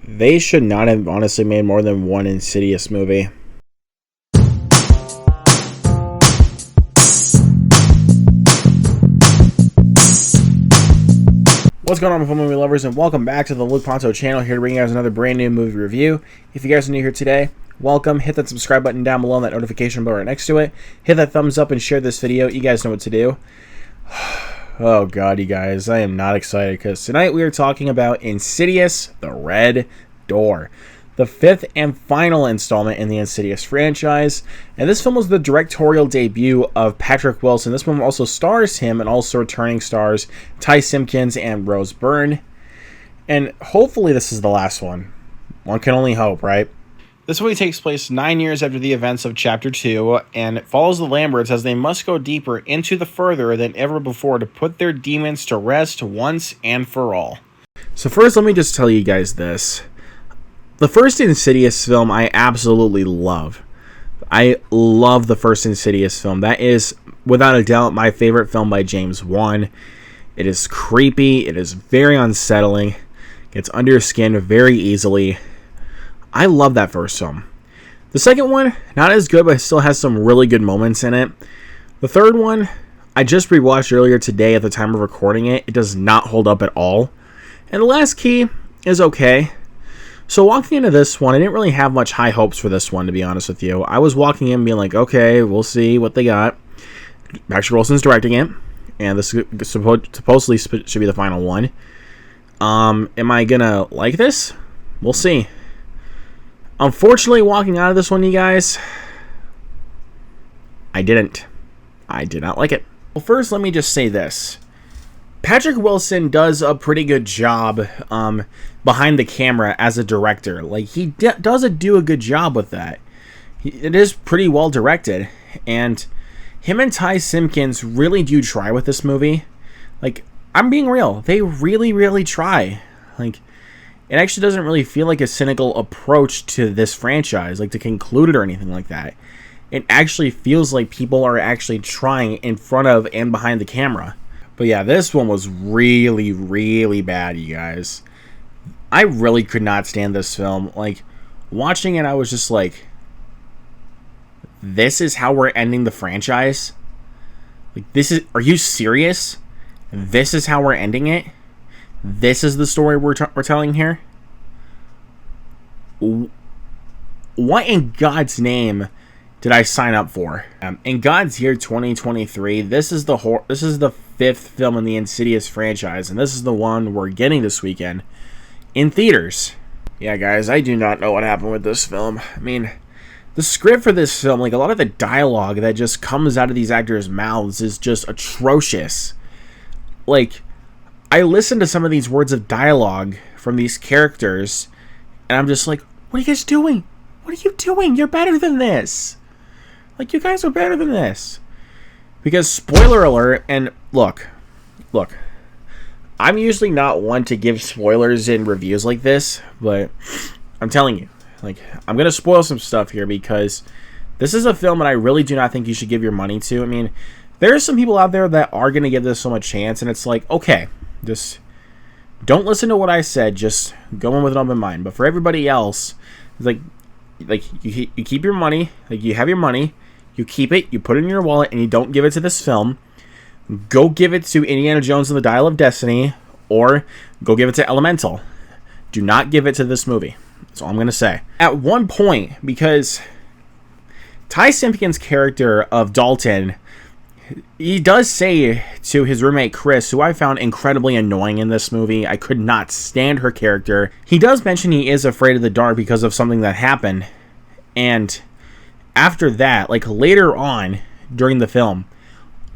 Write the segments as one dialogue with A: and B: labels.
A: They should not have honestly made more than one Insidious movie. What's going on, film movie lovers, and welcome back to the Luke Ponto channel, here to bring you guys another brand new movie review. If you guys are new here today, welcome. Hit that subscribe button down below and that notification bell right next to it. Hit that thumbs up and share this video. You guys know what to do. Oh god, you guys, I am not excited because tonight we are talking about Insidious, The Red Door, the fifth and final installment in the Insidious franchise. And this film was the directorial debut of Patrick Wilson. This one also stars him and also returning stars Ty Simpkins and Rose Byrne. And hopefully this is the last one. One can only hope, right? This movie takes place 9 years after the events of Chapter 2, and it follows the Lamberts as they must go deeper into the further than ever before to put their demons to rest once and for all. So first, let me just tell you guys this. The first Insidious film I absolutely love. I love the first Insidious film. That is, without a doubt, my favorite film by James Wan. It is creepy. It is very unsettling. Gets under your skin very easily. I love that first film. The second one, not as good, but still has some really good moments in it. The third one, I just rewatched earlier today at the time of recording it. It does not hold up at all. And The Last Key is okay. So walking into this one, I didn't really have much high hopes for this one, to be honest with you. I was walking in being like, okay, we'll see what they got. Patrick Wilson's directing it, and this supposedly should be the final one. Am I gonna like this? We'll see. Unfortunately, walking out of this one, you guys, I did not like it. Well, first, let me just say this. Patrick Wilson does a pretty good job behind the camera as a director. Like, he does do a good job with that. It is pretty well directed. And him and Ty Simpkins really do try with this movie. Like, I'm being real. They really, really try. Like, it actually doesn't really feel like a cynical approach to this franchise, like to conclude it or anything like that. It actually feels like people are actually trying in front of and behind the camera. But yeah, this one was really, really bad, you guys. I really could not stand this film. Like, watching it, I was just like, this is how we're ending the franchise? Like, are you serious? This is how we're ending it? This is the story we're telling here? What in God's name did I sign up for? In God's year 2023, this is the fifth film in the Insidious franchise, and this is the one we're getting this weekend in theaters. Yeah, guys, I do not know what happened with this film. I mean, the script for this film, like a lot of the dialogue that just comes out of these actors' mouths is just atrocious. Like, I listen to some of these words of dialogue from these characters, and I'm just like, what are you guys doing? What are you doing? You're better than this. Like, you guys are better than this. Because, spoiler alert, and look, I'm usually not one to give spoilers in reviews like this, but I'm telling you, like, I'm going to spoil some stuff here because this is a film that I really do not think you should give your money to. I mean, there are some people out there that are going to give this film a chance, and it's like, okay, just don't listen to what I said. Just go in with an open mind. But for everybody else, it's like you keep your money. Like, you have your money, you keep it, you put it in your wallet, and you don't give it to this film. Go give it to Indiana Jones and the Dial of Destiny, or go give it to Elemental. Do not give it to this movie. That's all I'm gonna say. At one point, because Ty Simpkins' character of Dalton, he does say to his roommate Chris, who I found incredibly annoying in this movie, I could not stand her character. He does mention he is afraid of the dark because of something that happened. And after that, like later on during the film,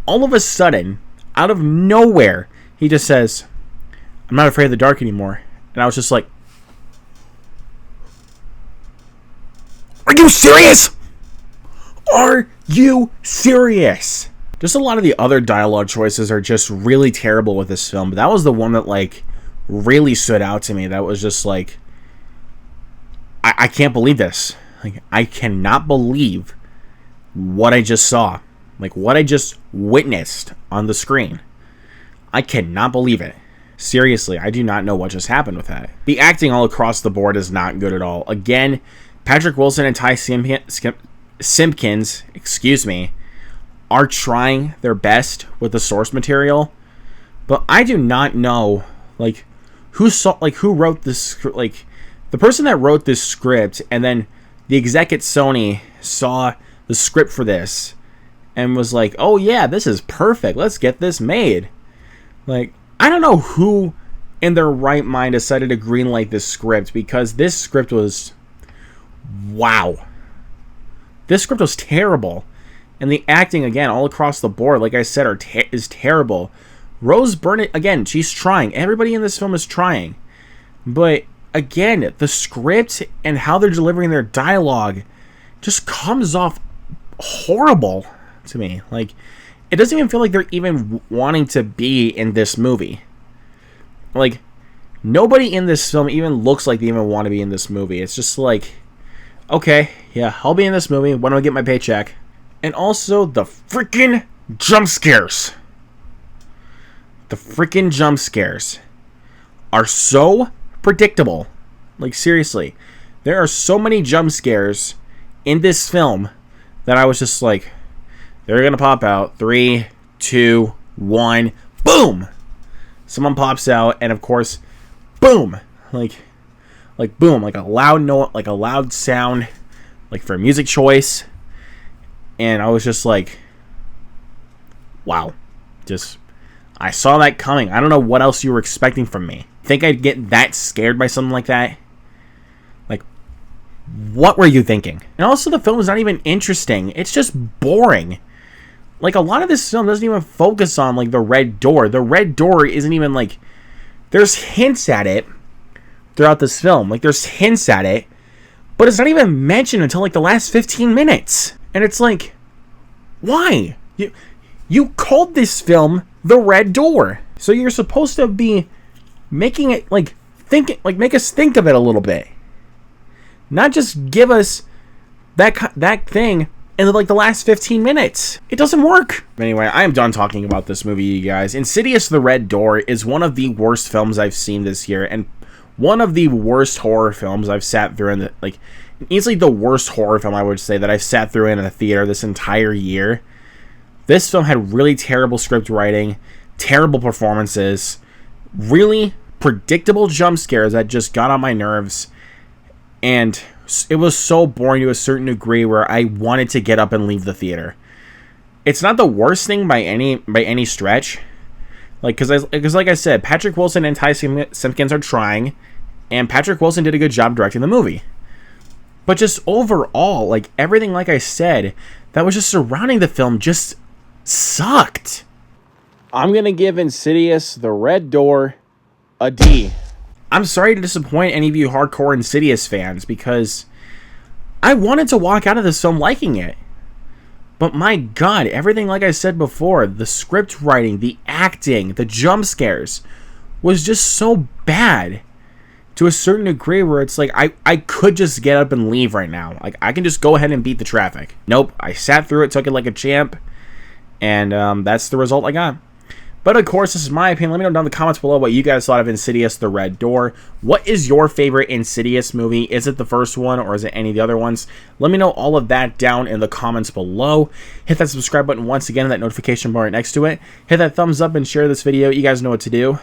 A: all of a sudden, out of nowhere, he just says, I'm not afraid of the dark anymore. And I was just like, are you serious? Are you serious? Just a lot of the other dialogue choices are just really terrible with this film. But that was the one that, like, really stood out to me. That was just like, I can't believe this. Like, I cannot believe what I just saw. Like, what I just witnessed on the screen. I cannot believe it. Seriously, I do not know what just happened with that. The acting all across the board is not good at all. Again, Patrick Wilson and Ty Simpkins, are trying their best with the source material, but I do not know who wrote this, the person that wrote this script, and then the exec at Sony saw the script for this and was like, oh yeah, this is perfect, let's get this made. I don't know who in their right mind decided to greenlight this script, because this script was, wow. This script was terrible. And the acting, again, all across the board, like I said, is terrible. Rose Byrne, again, she's trying. Everybody in this film is trying. But, again, the script and how they're delivering their dialogue just comes off horrible to me. It doesn't even feel like they're even wanting to be in this movie. Nobody in this film even looks like they even want to be in this movie. It's just okay, yeah, I'll be in this movie when I get my paycheck. And also the freaking jump scares. The freaking jump scares are so predictable. Seriously, there are so many jump scares in this film that I was just they're gonna pop out. 3, 2, 1, boom! Someone pops out, and of course, boom! Boom, a loud note, a loud sound, for a music choice. And I was just wow. I saw that coming. I don't know what else you were expecting from me. Think I'd get that scared by something like that? What were you thinking? And also, the film is not even interesting. It's just boring. A lot of this film doesn't even focus on, the red door. The red door isn't even, there's hints at it throughout this film. There's hints at it, but it's not even mentioned until, the last 15 minutes. And it's why? You called this film The Red Door. So you're supposed to be making it, make us think of it a little bit. Not just give us that thing in the last 15 minutes. It doesn't work. Anyway, I am done talking about this movie, you guys. Insidious The Red Door is one of the worst films I've seen this year, and one of the worst horror films I've sat through in easily the worst horror film, I would say, that I've sat through in a theater this entire year. This film had really terrible script writing, terrible performances, really predictable jump scares that just got on my nerves, and it was so boring to a certain degree where I wanted to get up and leave the theater. It's not the worst thing by any stretch, because like I said, Patrick Wilson and Ty Simpkins are trying, and Patrick Wilson did a good job directing the movie. But just overall, everything, like I said, that was just surrounding the film just sucked. I'm going to give Insidious The Red Door a D. I'm sorry to disappoint any of you hardcore Insidious fans, because I wanted to walk out of this film liking it. But my God, everything, like I said before, the script writing, the acting, the jump scares, was just so bad. To a certain degree where it's I could just get up and leave right now. I can just go ahead and beat the traffic. Nope, I sat through it, took it like a champ, and that's the result I got. But of course, this is my opinion. Let me know down in the comments below what you guys thought of Insidious The Red Door. What is your favorite Insidious movie? Is it the first one, or is it any of the other ones? Let me know all of that down in the comments below. Hit that subscribe button once again, and that notification bar right next to it. Hit that thumbs up and share this video. You guys know what to do.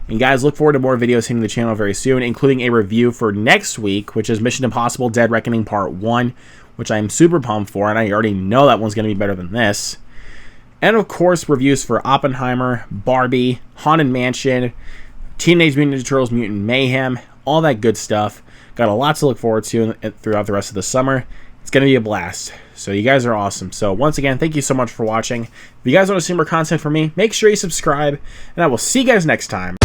A: And guys, look forward to more videos hitting the channel very soon, including a review for next week, which is Mission Impossible Dead Reckoning Part 1, which I am super pumped for, and I already know that one's going to be better than this. And of course, reviews for Oppenheimer, Barbie, Haunted Mansion, Teenage Mutant Ninja Turtles Mutant Mayhem, all that good stuff. Got a lot to look forward to throughout the rest of the summer. It's going to be a blast. So you guys are awesome. So once again, thank you so much for watching. If you guys want to see more content from me, make sure you subscribe, and I will see you guys next time.